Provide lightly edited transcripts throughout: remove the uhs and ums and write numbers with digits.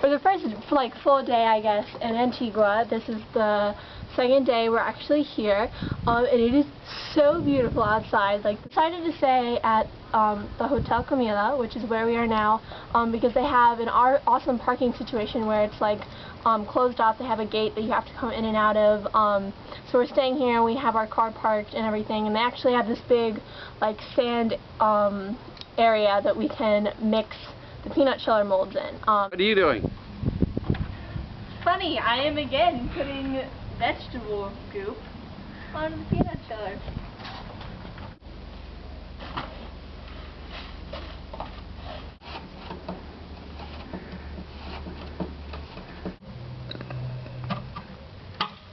for the first full day, I guess, in Antigua. This is the second day we're actually here, and it is so beautiful outside. Decided to stay at the Hotel Camila, which is where we are now, because they have an awesome parking situation where it's closed off. They have a gate that you have to come in and out of. So we're staying here. We have our car parked and everything, and they actually have this big sand area that we can mix the peanut sheller molds in. What are you doing? Funny, I am again putting vegetable goop on the peanut sheller.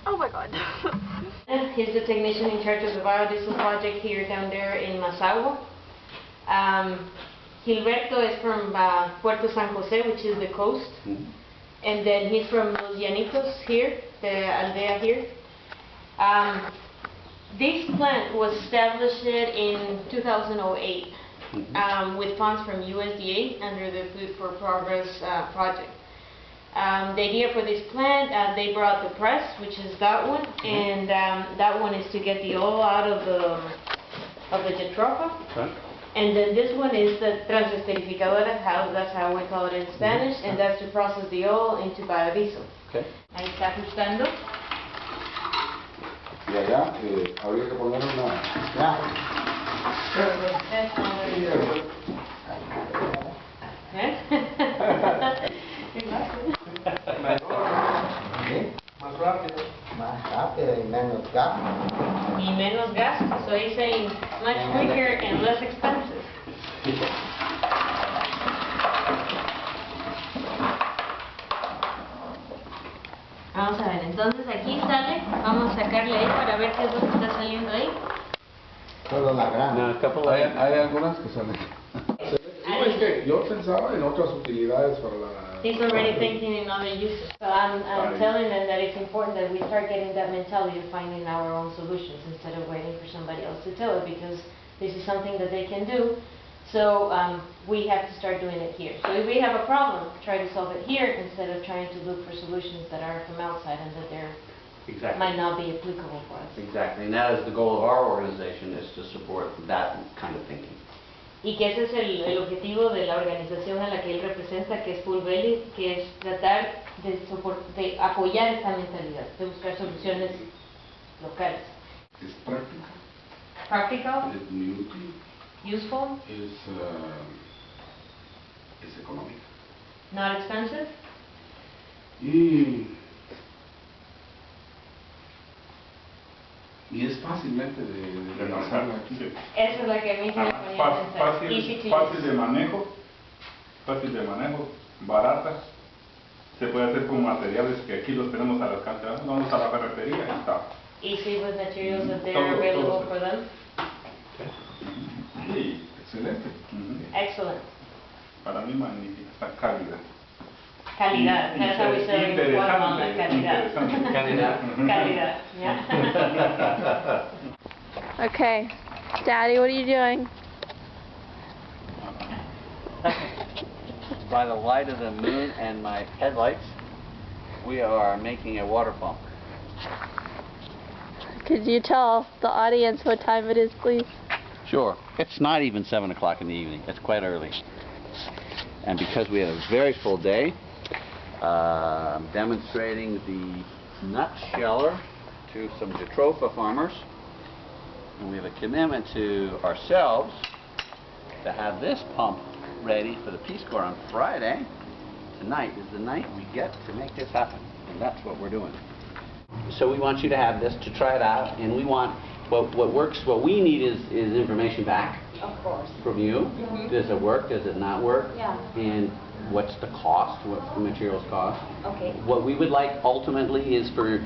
Oh my god. He's the technician in charge of the biodiesel project here down there in Masagua. Gilberto is from Puerto San Jose, which is the coast. And then he's from Los Llanitos here, the aldea here. This plant was established in 2008 with funds from USDA under the Food for Progress project. The idea for this plant, they brought the press, which is that one, and that one is to get the oil out of the jatropha. Okay. And then this one is the transesterificadora, that's how we call it in Spanish, and that's to process the oil into biodiesel. Okay. Ahí está ajustando. Y allá habría que poner una... Más rápido. Más rápido y menos gas. Y menos gas, so he's saying much quicker and less expensive. Vamos a ver, entonces aquí sale, vamos a sacarle ahí para ver qué es lo que está saliendo ahí. Solo la grana. Hay algunas que salen. Es que yo pensaba en otras utilidades para la... He's already thinking in other uses. So I'm telling them that it's important that we start getting that mentality of finding our own solutions instead of waiting for somebody else to tell it, because this is something that they can do. So we have to start doing it here. So if we have a problem, try to solve it here instead of trying to look for solutions that are from outside and that they're might not be applicable for us. Exactly, and that is the goal of our organization, is to support that kind of thinking. Y que ese es el objetivo de la organización a la que él representa, que es Full Belly, que es tratar de apoyar esta mentalidad, de buscar soluciones locales. Es práctica. Practical. Es muy útil. Useful. Es económica. Not expensive. Y es fácilmente de realizarla aquí. Eso es lo que a mí se me ponía a pensar. Fácil de manejo, barata. Se puede hacer con materiales que aquí los tenemos a las canteras. Vamos a la ferretería y está. Easy with materials that they are available for them. Sí, excelente. Excellent. Para mí magnífica, esta calidad. Calidad, that's how we say in Guatemala, calidad. Calidad, yeah. Okay, Daddy, what are you doing? By the light of the moon and my headlights, we are making a water pump. Could you tell the audience what time it is, please? Sure. It's not even 7 o'clock in the evening. It's quite early. And because we had a very full day, demonstrating the nut sheller to some jatropha farmers, and we have a commitment to ourselves to have this pump ready for the Peace Corps on Friday. Tonight is the night we get to make this happen, and that's what we're doing. So we want you to have this to try it out, and we want what we need is information back. Of course. From you. Does it work? Does it not work? Yeah. And what's the cost? What's the materials cost? Okay. What we would like ultimately is for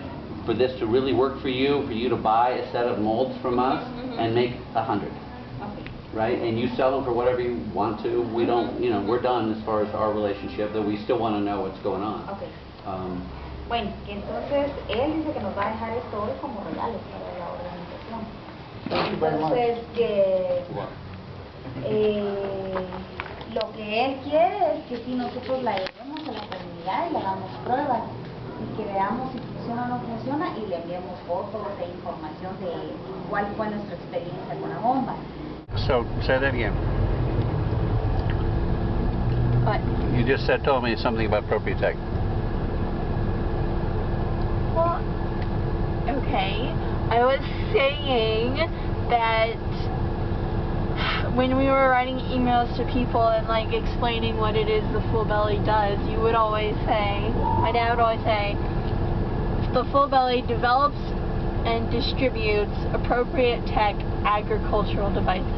this to really work for you to buy a set of molds from us and make 100. Okay. Right? And you sell them for whatever you want to. We don't, we're done as far as our relationship, that we still want to know what's going on. Okay. Bueno, que entonces él dice que nos va a dejar esto hoy como regalos para la organización. Entonces que lo que él quiere es que si nosotros la llevemos a la comunidad. comunidad y le hagamos pruebas y que veamos si funciona o no funciona y le enviemos fotos e información de cuál fue nuestra experiencia con la bomba. So, say that again. But, You just told me something about Proprietech. well, okay, I was saying that when we were writing emails to people and like explaining what it is the Full Belly does, you would always say, my dad would always say, the Full Belly develops and distributes appropriate tech agricultural devices.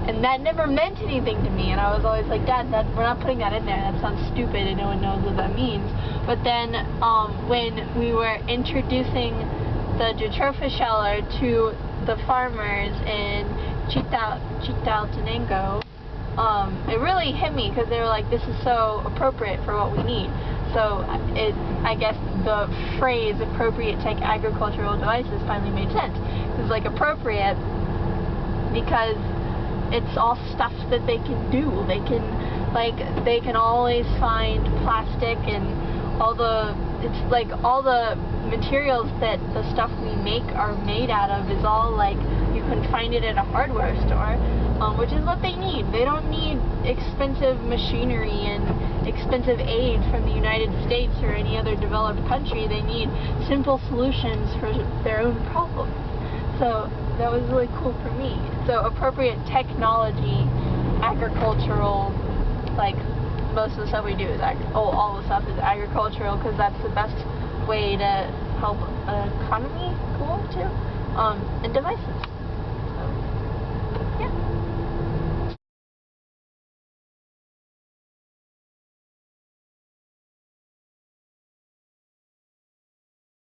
And that never meant anything to me, and I was always like, Dad, we're not putting that in there, that sounds stupid and no one knows what that means. But then when we were introducing the Jatropha sheller to the farmers in Chitaltenango, it really hit me because they were like, this is so appropriate for what we need. So I guess the phrase appropriate tech agricultural devices finally made sense. It was like appropriate because it's all stuff that they can do. They can always find plastic and all the materials that the stuff we make are made out of is all like, you can find it at a hardware store, which is what they need. They don't need expensive machinery and expensive aid from the United States or any other developed country. They need simple solutions for their own problems. So that was really cool for me. So appropriate technology, agricultural, like most of the stuff we do is all the stuff is agricultural because that's the best way to help an economy, cool too, and devices.